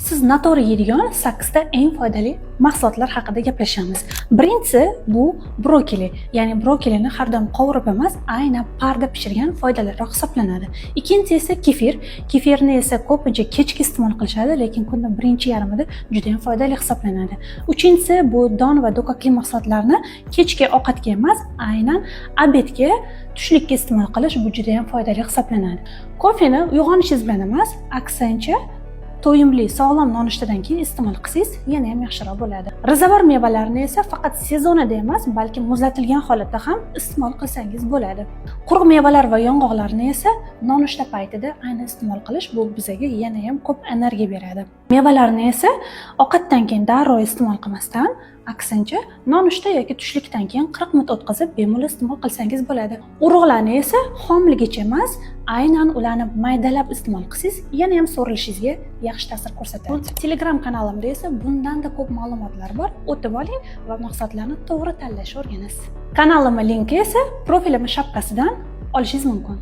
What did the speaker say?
Siz noto'g'ri yeydigan 8 ta eng foydali mahsulotlar haqida gaplashamiz. Birinchisi bu brokoli. Ya'ni brokolini har doim qovurib emas, aynan parda pishirgan foydaliroq hisoblanadi. Ikkinchisi esa kefir. Kefirni esa ko'pincha kechki iste'mol qilishadi, lekin kunning birinchi yarmida juda ham foydali hisoblanadi. Uchinchisi bu don va do'kakli mahsulotlarni kechki ovqatga emas, aynan obedga, tushlikka iste'mol qilish bu juda ham foydali hisoblanadi. Kofeni uyg'onishingiz bilan emas, aksincha to'yimli, sog'lom nonushtadan keyin iste'mol qilsangiz yana ham yaxshiroq bo'ladi. Rezavor mevalarni esa faqat sezonida emas, balki muzlatilgan holatda ham iste'mol qilsangiz bo'ladi. Quruq mevalar va yong'oqlarni esa nonushta paytida aynan iste'mol qilish bu bizga yana ham ko'p energiya beradi. Mevalarni esa ovqatdan keyin darrov iste'mol qilmasdan, aksincha nonushta yoki tushlikdan keyin 40 minut o'tkazib bemalol iste'mol qilsangiz bo'ladi. Urug'larni esa xomligicha emas, aynan ularni maydalab iste'mol qilsangiz yana ham so'rilishingizga yaxshi ta'sir ko'rsatadi. Telegram kanalimda esa bundan da ko'p ma'lumotlar bor. O'tib oling va mahsulotlarni to'g'ri tanlashni o'rganasiz. Kanalimning linki esa profilim shapkasidan olishingiz mumkin.